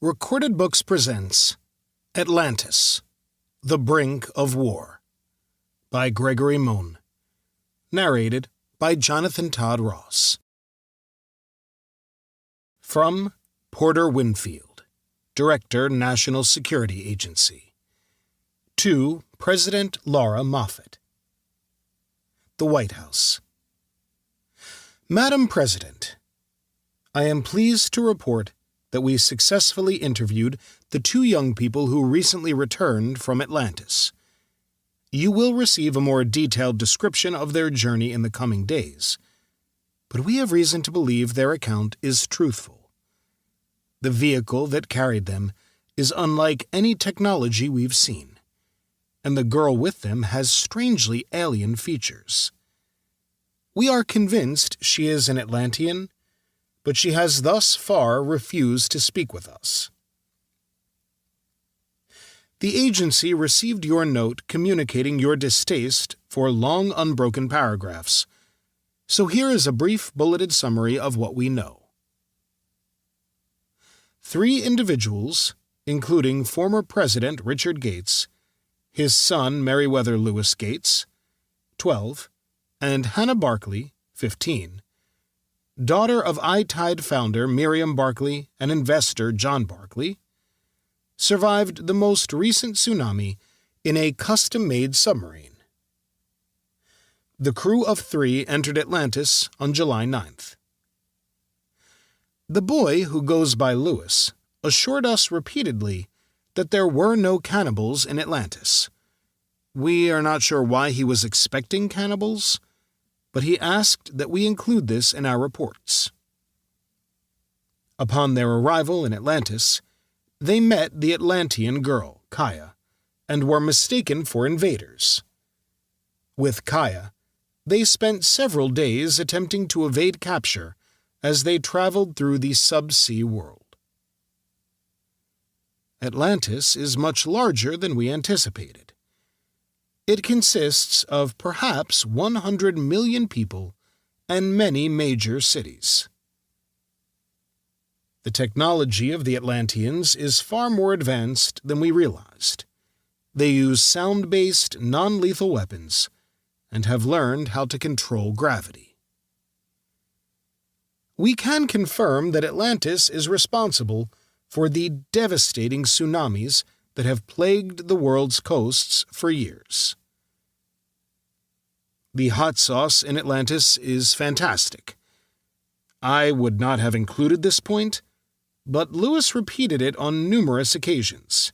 Recorded Books presents Atlantis, The Brink of War by Gregory Mone. Narrated by Jonathan Todd Ross. From Porter Winfield, Director, National Security Agency. To President Laura Moffett. The White House. Madam President, I am pleased to report that we successfully interviewed the two young people who recently returned from Atlantis. You will receive a more detailed description of their journey in the coming days, but we have reason to believe their account is truthful. The vehicle that carried them is unlike any technology we've seen, and the girl with them has strangely alien features. We are convinced she is an Atlantean, but she has thus far refused to speak with us. The agency received your note communicating your distaste for long unbroken paragraphs, so here is a brief bulleted summary of what we know. 3 individuals, including former President Richard Gates, his son Meriwether Lewis Gates, 12, and Hannah Barkley, 15, daughter of iTide founder Miriam Barkley and investor John Barkley, survived the most recent tsunami in a custom-made submarine. The crew of 3 entered Atlantis on July 9th. The boy, who goes by Lewis, assured us repeatedly that there were no cannibals in Atlantis. We are not sure why he was expecting cannibals, but he asked that we include this in our reports. Upon their arrival in Atlantis, they met the Atlantean girl, Kaya, and were mistaken for invaders. With Kaya, they spent several days attempting to evade capture as they traveled through the sub-sea world. Atlantis is much larger than we anticipated. It consists of perhaps 100 million people and many major cities. The technology of the Atlanteans is far more advanced than we realized. They use sound-based, non-lethal weapons and have learned how to control gravity. We can confirm that Atlantis is responsible for the devastating tsunamis that have plagued the world's coasts for years. The hot sauce in Atlantis is fantastic. I would not have included this point, but Lewis repeated it on numerous occasions.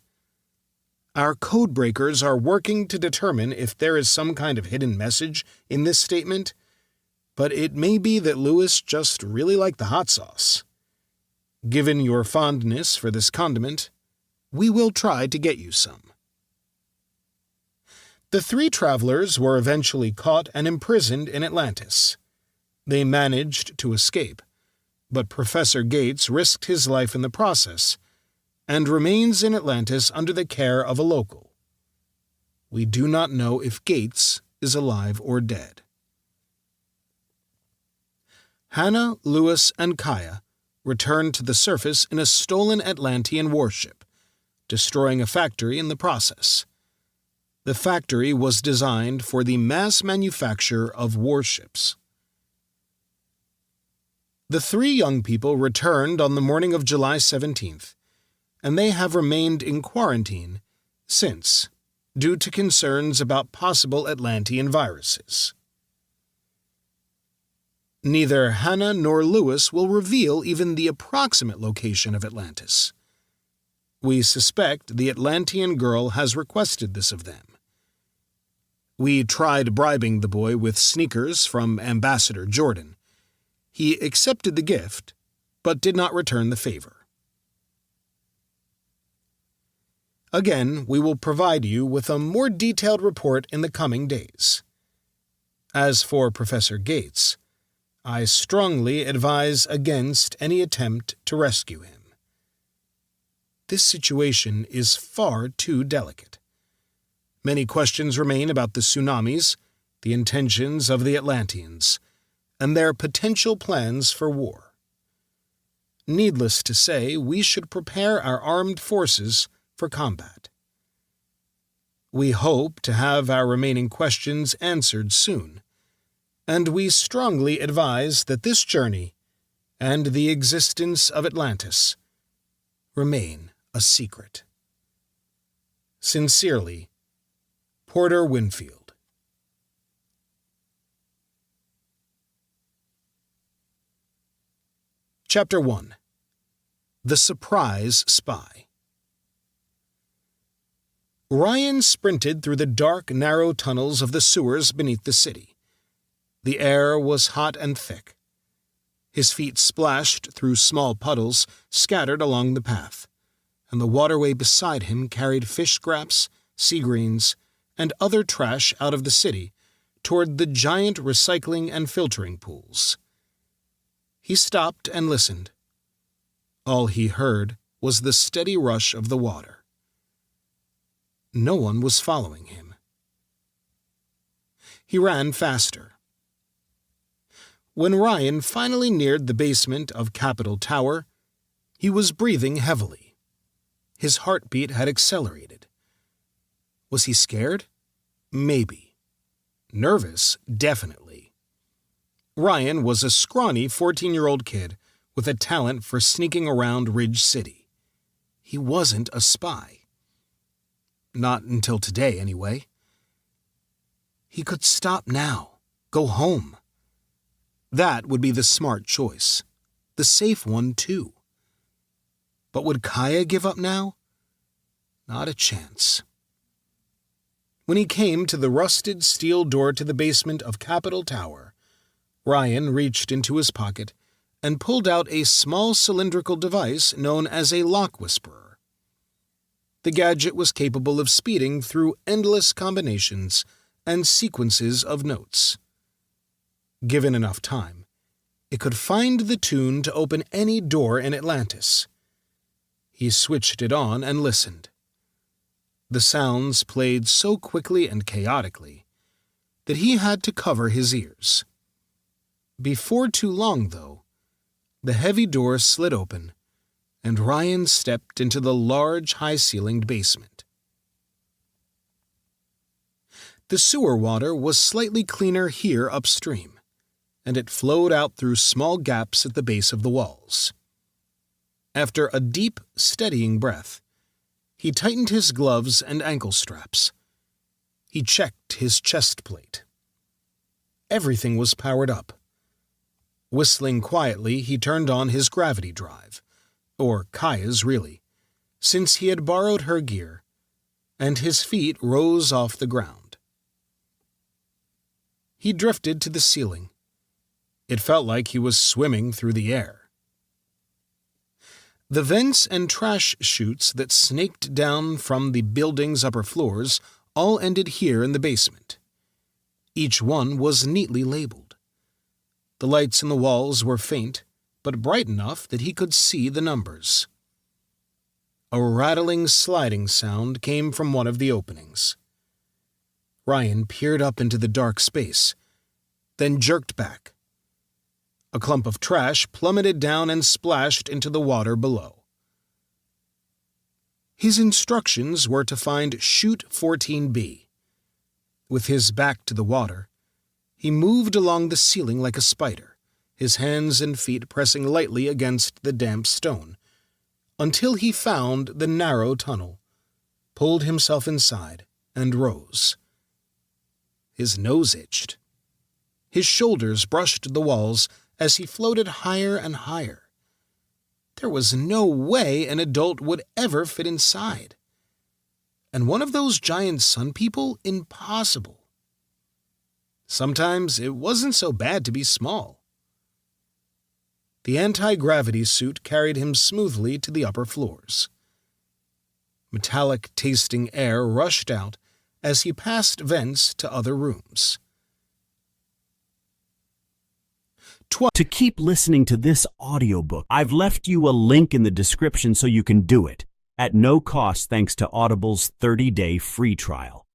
Our codebreakers are working to determine if there is some kind of hidden message in this statement, but it may be that Lewis just really liked the hot sauce. Given your fondness for this condiment, we will try to get you some. The 3 travelers were eventually caught and imprisoned in Atlantis. They managed to escape, but Professor Gates risked his life in the process and remains in Atlantis under the care of a local. We do not know if Gates is alive or dead. Hannah, Lewis, and Kaya returned to the surface in a stolen Atlantean warship, destroying a factory in the process. The factory was designed for the mass manufacture of warships. The 3 young people returned on the morning of July 17th, and they have remained in quarantine since, due to concerns about possible Atlantean viruses. Neither Hannah nor Lewis will reveal even the approximate location of Atlantis. We suspect the Atlantean girl has requested this of them. We tried bribing the boy with sneakers from Ambassador Jordan. He accepted the gift, but did not return the favor. Again, we will provide you with a more detailed report in the coming days. As for Professor Gates, I strongly advise against any attempt to rescue him. This situation is far too delicate. Many questions remain about the tsunamis, the intentions of the Atlanteans, and their potential plans for war. Needless to say, we should prepare our armed forces for combat. We hope to have our remaining questions answered soon, and we strongly advise that this journey and the existence of Atlantis remain a secret. Sincerely, Porter Winfield. Chapter 1. The Surprise Spy. Ryan sprinted through the dark, narrow tunnels of the sewers beneath the city. The air was hot and thick. His feet splashed through small puddles scattered along the path, and the waterway beside him carried fish scraps, sea greens, and other trash out of the city toward the giant recycling and filtering pools. He stopped and listened. All he heard was the steady rush of the water. No one was following him. He ran faster. When Ryan finally neared the basement of Capitol Tower, he was breathing heavily. His heartbeat had accelerated. Was he scared? Maybe. Nervous? Definitely. Ryan was a scrawny 14-year-old kid with a talent for sneaking around Ridge City. He wasn't a spy. Not until today, anyway. He could stop now, go home. That would be the smart choice, the safe one, too. But would Kaya give up now? Not a chance. When he came to the rusted steel door to the basement of Capitol Tower, Ryan reached into his pocket and pulled out a small cylindrical device known as a lock whisperer. The gadget was capable of speeding through endless combinations and sequences of notes. Given enough time, it could find the tune to open any door in Atlantis. He switched it on and listened. The sounds played so quickly and chaotically that he had to cover his ears. Before too long, though, the heavy door slid open, and Ryan stepped into the large, high-ceilinged basement. The sewer water was slightly cleaner here upstream, and it flowed out through small gaps at the base of the walls. After a deep, steadying breath, he tightened his gloves and ankle straps. He checked his chest plate. Everything was powered up. Whistling quietly, he turned on his gravity drive, or Kaya's really, since he had borrowed her gear, and his feet rose off the ground. He drifted to the ceiling. It felt like he was swimming through the air. The vents and trash chutes that snaked down from the building's upper floors all ended here in the basement. Each one was neatly labeled. The lights in the walls were faint, but bright enough that he could see the numbers. A rattling sliding sound came from one of the openings. Ryan peered up into the dark space, then jerked back. A clump of trash plummeted down and splashed into the water below. His instructions were to find Chute 14B. With his back to the water, he moved along the ceiling like a spider, his hands and feet pressing lightly against the damp stone, until he found the narrow tunnel, pulled himself inside, and rose. His nose itched. His shoulders brushed the walls as he floated higher and higher. There was no way an adult would ever fit inside. And one of those giant sun people? Impossible. Sometimes it wasn't so bad to be small. The anti-gravity suit carried him smoothly to the upper floors. Metallic-tasting air rushed out as he passed vents to other rooms. To keep listening to this audiobook, I've left you a link in the description so you can do it, at no cost thanks to Audible's 30-day free trial.